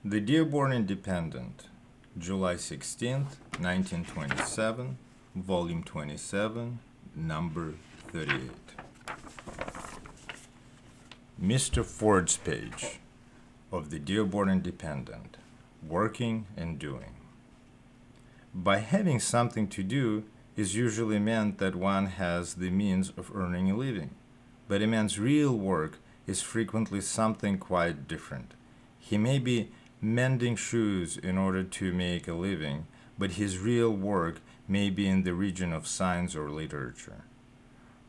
The Dearborn Independent, July 16th, 1927, Volume 27, Number 38. Mr. Ford's page of the Dearborn Independent, Working and Doing. By having something to do is usually meant that one has the means of earning a living, but a man's real work is frequently something quite different. He may be mending shoes in order to make a living, but his real work may be in the region of science or literature.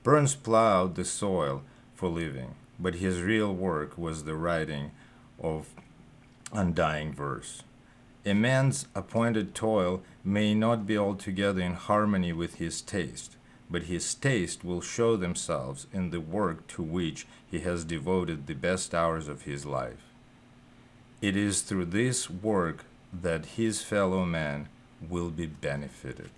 Burns plowed the soil for living, but his real work was the writing of undying verse. A man's appointed toil may not be altogether in harmony with his taste, but his taste will show themselves in the work to which he has devoted the best hours of his life. It is through this work that his fellow man will be benefited.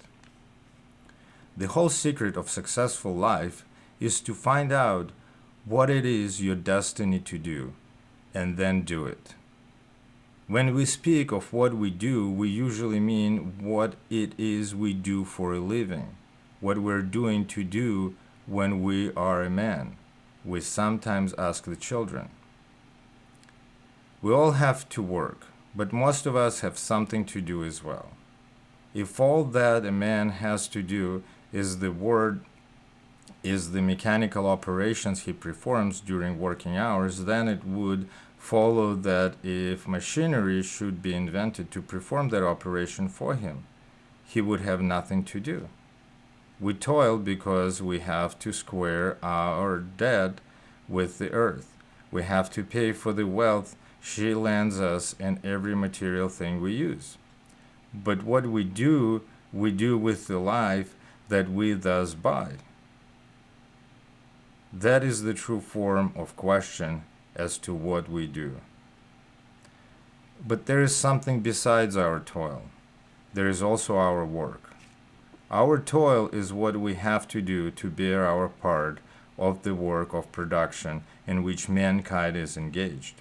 The whole secret of successful life is to find out what it is you're destined to do, and then do it. When we speak of what we do, we usually mean what it is we do for a living, what we're doing to do when we are a man. We sometimes ask the children. We all have to work, but most of us have something to do as well. If all that a man has to do is the mechanical operations he performs during working hours, then it would follow that if machinery should be invented to perform that operation for him, he would have nothing to do. We toil because we have to square our debt with the earth. We have to pay for the wealth she lends us and every material thing we use. But what we do with the life that we thus buy. That is the true form of question as to what we do. But there is something besides our toil. There is also our work. Our toil is what we have to do to bear our part of the work of production in which mankind is engaged,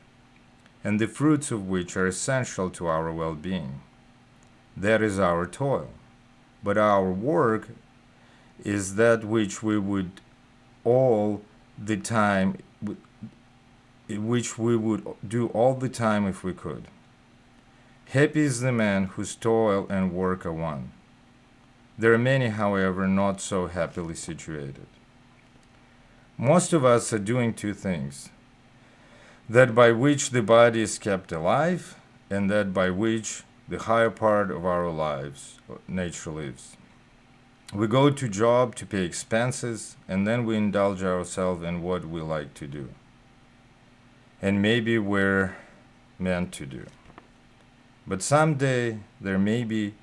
and the fruits of which are essential to our well-being. That is our toil. But our work is that which we would all the time which we would do all the time if we could. Happy is the man whose toil and work are one. There are many, however, not so happily situated. Most of us are doing two things: that by which the body is kept alive, and that by which the higher part of our lives, nature lives. We go to job to pay expenses, and then we indulge ourselves in what we like to do, and maybe we're meant to do. But someday there may be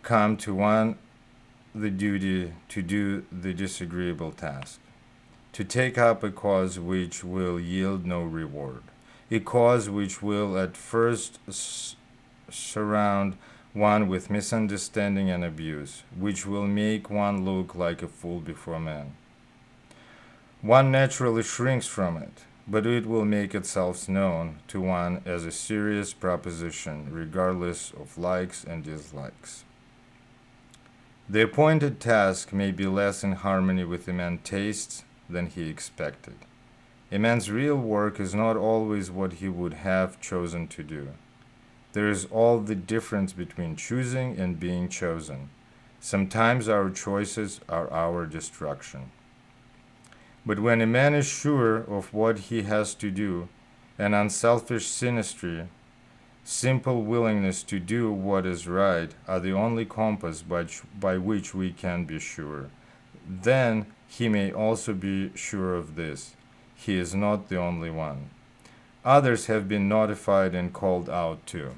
come to one the duty to do the disagreeable task, to take up a cause which will yield no reward, a cause which will at first surround one with misunderstanding and abuse, which will make one look like a fool before men. One naturally shrinks from it, but it will make itself known to one as a serious proposition, regardless of likes and dislikes. The appointed task may be less in harmony with a man's tastes than he expected. A man's real work is not always what he would have chosen to do. There is all the difference between choosing and being chosen. Sometimes our choices are our destruction. But when a man is sure of what he has to do, an unselfish sinistry, simple willingness to do what is right are the only compass by which we can be sure. Then he may also be sure of this: he is not the only one. Others have been notified and called out too,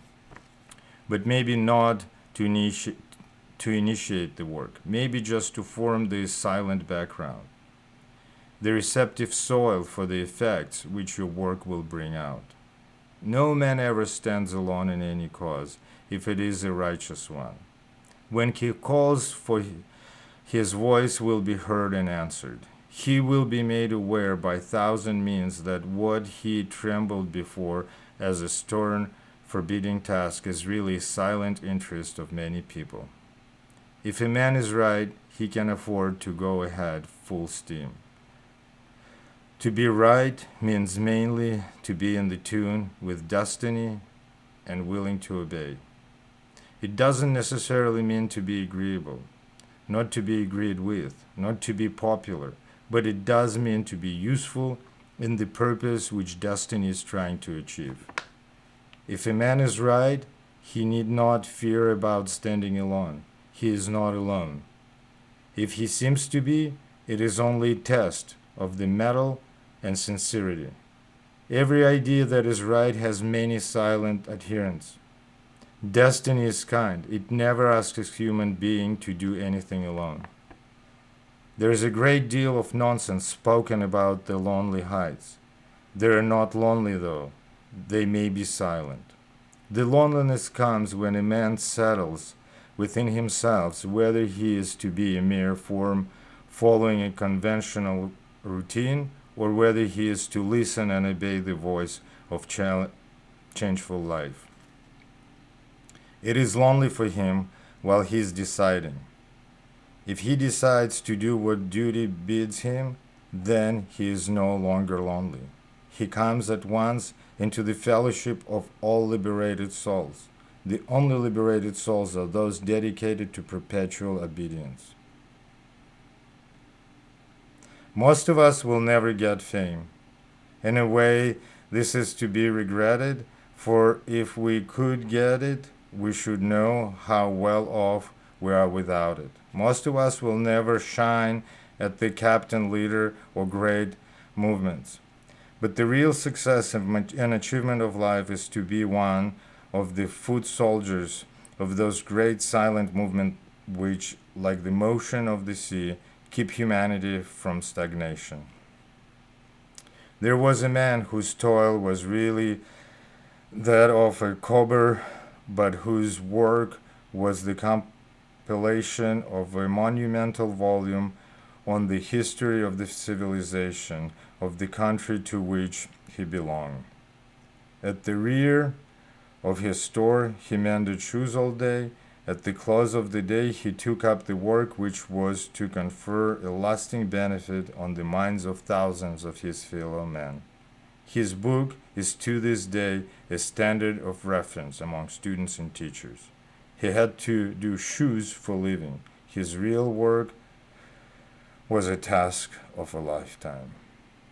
but maybe not to initiate the work, maybe just to form the silent background, the receptive soil for the effects which your work will bring out. No man ever stands alone in any cause, if it is a righteous one. When he calls for his voice will be heard and answered. He will be made aware by thousand means that what he trembled before as a stern, forbidding task is really silent interest of many people. If a man is right, he can afford to go ahead full steam. To be right means mainly to be in the tune with destiny and willing to obey. It doesn't necessarily mean to be agreeable, not to be agreed with, not to be popular, but it does mean to be useful in the purpose which destiny is trying to achieve. If a man is right, he need not fear about standing alone. He is not alone. If he seems to be, it is only a test of the mettle and sincerity. Every idea that is right has many silent adherents. Destiny is kind. It never asks a human being to do anything alone. There is a great deal of nonsense spoken about the lonely heights. They are not lonely, though. They may be silent. The loneliness comes when a man settles within himself whether he is to be a mere form following a conventional routine or whether he is to listen and obey the voice of changeful life. It is lonely for him while he is deciding. If he decides to do what duty bids him, then he is no longer lonely. He comes at once into the fellowship of all liberated souls. The only liberated souls are those dedicated to perpetual obedience. Most of us will never get fame. In a way, this is to be regretted, for if we could get it, we should know how well off we are without it. Most of us will never shine at the captain, leader, or great movements. But the real success and achievement of life is to be one of the foot soldiers of those great silent movements which, like the motion of the sea, keep humanity from stagnation. There was a man whose toil was really that of a cobbler, but whose work was the compilation of a monumental volume on the history of the civilization of the country to which he belonged. At the rear of his store, he mended shoes all day. At the close of the day, he took up the work which was to confer a lasting benefit on the minds of thousands of his fellow men. His book is to this day a standard of reference among students and teachers. He had to do shoes for living. His real work was a task of a lifetime.